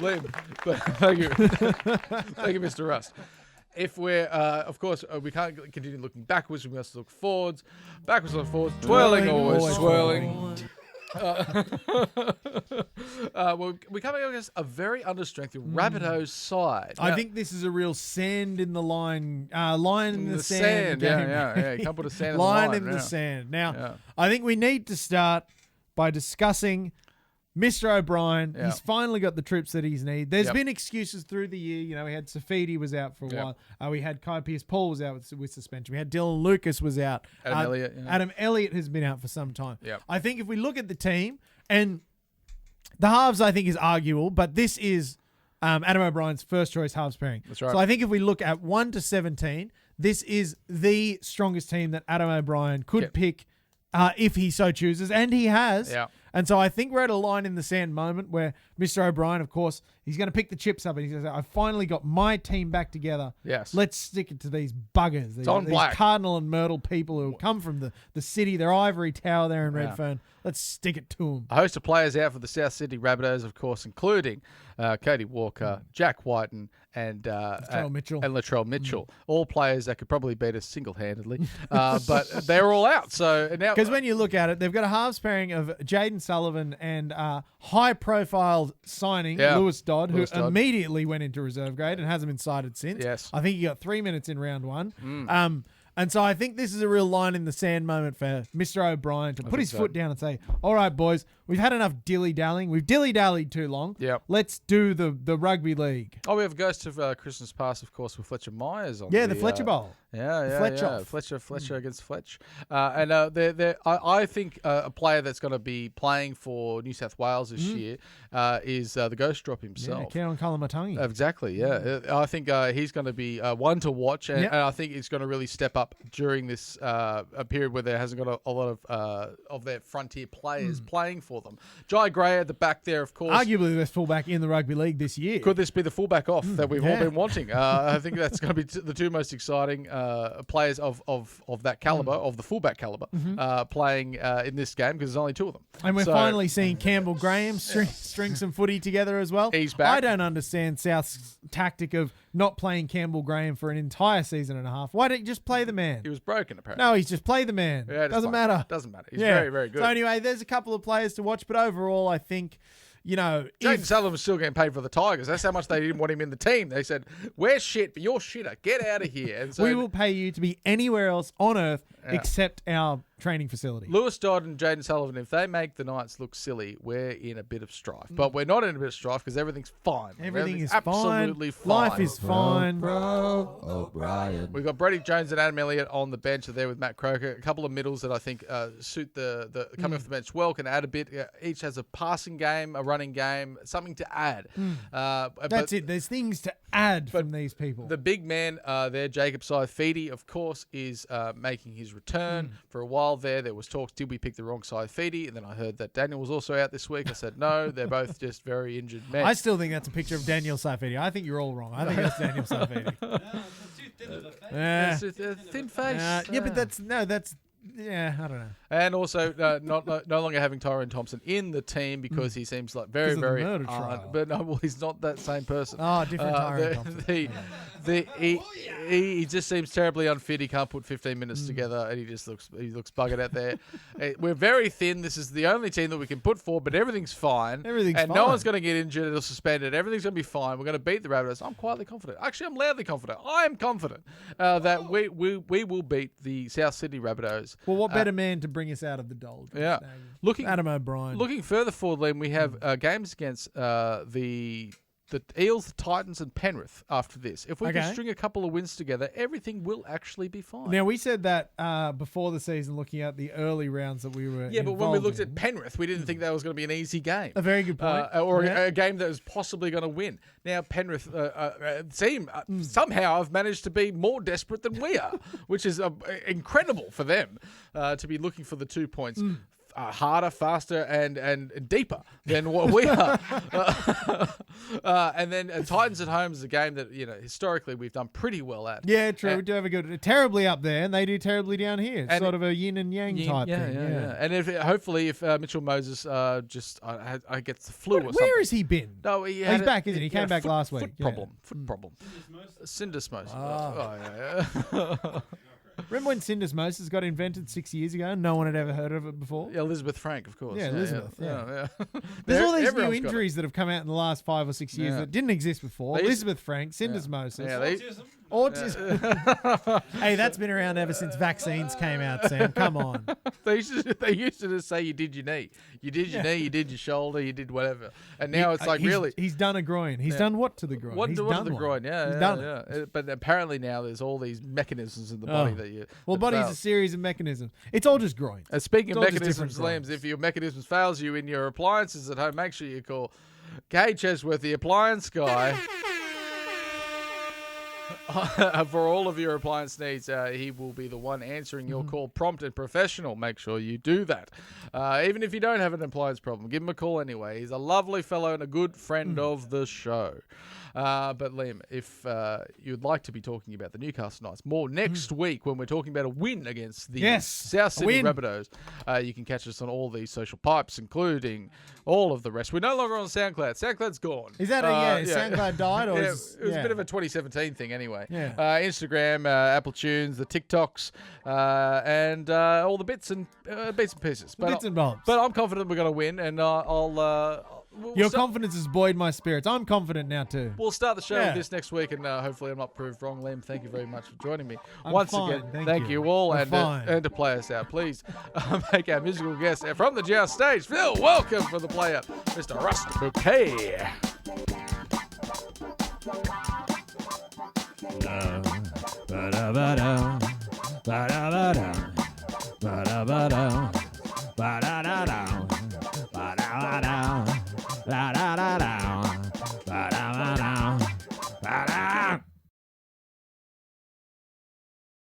Liam, thank you, thank you, Mr. Rust. If we're, of course, we can't continue looking backwards. We must look forwards. Backwards and forwards. Twirling, always swirling. Well, we're coming up against a very understrengthened Rabbitohs side. I Now- think this is a real sand in the line, line in the, sand. game. Yeah. You can't put a sand in line the line. in the yeah. sand. Now, Yeah. I think we need to start by discussing Mr. O'Brien. Yeah. He's finally got the troops that he's needed. There's Yep. been excuses through the year. You know, we had Safidi was out for a Yep. while. We had Kai Pearce-Paul was out with suspension. We had Dylan Lucas was out. Adam Elliott, yeah. Adam Elliott has been out for some time. Yep. I think if we look at the team, and the halves I think is arguable, but this is Adam O'Brien's first choice halves pairing. That's right. So I think if we look at 1 to 17, this is the strongest team that Adam O'Brien could Yep. pick if he so chooses, and he has. Yeah. And so I think we're at a line in the sand moment where Mr. O'Brien, of course, he's going to pick the chips up and he's going to say, I finally got my team back together. Yes. Let's stick it to these buggers. These, on these black. Cardinal and Myrtle people who come from the city, their ivory tower there in Yeah. Redfern. Let's stick it to them. A host of players out for the South Sydney Rabbitohs, of course, including Cody Walker, Jack Whiten, and Latrell Mitchell. And Latrell Mitchell. All players that could probably beat us single-handedly, but they're all out. So now, Because when you look at it, they've got a halves pairing of Jaden Sullivan and high-profile signing Yeah. Lewis Dodd, Lewis who Dodd. immediately went into reserve grade and hasn't been cited since. Yes. I think he got 3 minutes in round one. And so I think this is a real line in the sand moment for Mr. O'Brien to put his so. foot down and say, all right, boys, we've had enough dilly-dallying. We've dilly-dallied too long. Yep. Let's do the rugby league. we have a ghost of Christmas past, of course, with Fletcher Myers on. Yeah, the Fletcher Bowl. Yeah, Fletcher yeah. off. Fletcher against Fletch. I think a player that's going to be playing for New South Wales this year is the Ghost Drop Yeah, himself. Kieran Kalamatangi. Exactly, yeah. I think he's going to be one to watch, and, Yep. and I think he's going to really step up during this a period where there hasn't got a lot of their frontier players playing for them. Jai Gray at the back there, of course. Arguably the best fullback in the rugby league this year. Could this be the fullback off that we've all yeah. been wanting? I think that's going to be the two most exciting players of that caliber, of the fullback caliber, playing in this game because there's only two of them. And we're So- finally seeing Campbell Graham string some footy together as well. He's back. I don't understand South's tactic of not playing Campbell Graham for an entire season and a half. Why don't you just play the man? He was broken, apparently. No, he's just play the man. Yeah, just Doesn't play. matter. Doesn't matter. He's very, very good. So anyway, there's a couple of players to watch, but overall, I think, Jaden if, Sullivan's still getting paid for the Tigers. That's how much they didn't want him in the team. They said, "We're shit, but you're shitter. Get out of here." And so we will pay you to be anywhere else on earth except our training facility. Lewis Dodd and Jaden Sullivan, if they make the Knights look silly, we're in a bit of strife. But we're not in a bit of strife because everything's fine. Everything is absolutely fine. Life is fine. Bro, O'Brien. We've got Brady Jones and Adam Elliott on the bench there with Matt Croker. A couple of middles that I think suit the coming off the bench well, can add a bit. Each has a passing game, a running game, something to add. That's it. There's things to add from these people. The big man there, Jacob Saifidi, of course, is making his return. For a while while there was talks, did we pick the wrong Saifidi? And then I heard that Daniel was also out this week. I said, no, they're both just very injured men. I still think that's a picture of Daniel Saifidi. I think you're all wrong. I think that's Daniel Saifidi. It's a thin face. Yeah, but that's I don't know. And also, no longer having Tyrone Thompson in the team because he seems like very, Because of the very murder trial. But no, well, he's not that same person. Oh, different Tyrone Thompson. He just seems terribly unfit. He can't put 15 minutes together, and he looks buggered out there. We're very thin. This is the only team that we can put forward, but everything's fine. Everything's and fine. no one's going to get injured or suspended. Everything's going to be fine. We're going to beat the Rabbitohs. I'm quietly confident. Actually, I'm loudly confident. I am confident that we will beat the South Sydney Rabbitohs. Well, what better man to bring us out of the doldrums? Yeah. Adam O'Brien. Looking further forward, Liam, we have games against the Eels, the Titans, and Penrith after this. If we can string a couple of wins together, everything will actually be fine. Now, we said that before the season, looking at the early rounds that we were but when we looked in. at Penrith, we didn't think that was going to be an easy game. A very good point. A game that was possibly going to win. Now, Penrith somehow have managed to be more desperate than we are, which is incredible for them to be looking for the 2 points. Harder, faster, and deeper than what we are. And then Titans at home is a game that historically we've done pretty well at. Yeah, true. We do have a good, terribly up there, and they do terribly down here. It's sort of a yin and yang type thing. Yeah. And hopefully, if Mitchell Moses just I gets the flu or something. Where has he been? No, he's back, isn't he? He came back last week. Foot problem. Syndesmosis. Remember when syndesmosis got invented 6 years ago and no one had ever heard of it before? Yeah, Elizabeth Frank, of course. Yeah, Elizabeth. Yeah. There's all these new injuries that have come out in the last 5 or 6 years that didn't exist before. Elizabeth Frank, syndesmosis. Autism. Hey, that's been around ever since vaccines came out, Sam. Come on. They used to just say you did your knee. You did your knee, you did your shoulder, you did whatever. And now it's like He's done a groin. He's done what to the groin? What to the groin? Yeah, He's done it. But apparently now there's all these mechanisms in the body that you... Well, body's a series of mechanisms. It's all just groin. Speaking of mechanisms, Liam, if your mechanisms fails you in your appliances at home, make sure you call Gage Chesworth, the appliance guy. For all of your appliance needs, he will be the one answering your call, prompt and professional. Make sure you do that. Even if you don't have an appliance problem, give him a call anyway. He's a lovely fellow and a good friend of the show. But Liam, if you'd like to be talking about the Newcastle Knights more next week when we're talking about a win against the South Sydney Rabbitohs, you can catch us on all these social pipes, including all of the rest. We're no longer on SoundCloud. SoundCloud's gone. Is that SoundCloud died? Or it was a bit of a 2017 thing anyway. Yeah. Instagram, Apple Tunes, the TikToks, and all the bits and pieces. Bits and bobs. But I'm confident we're going to win, and Your confidence has buoyed my spirits. I'm confident now too. We'll start the show with this next week, and hopefully I'm not proved wrong. Liam, thank you very much for joining me once again. Thank you all, and to play us out, please make our musical guest from the Joust stage. Phil, welcome for the play out, Mr. Rust Bouquet. La da da da, la da da da, la da da da.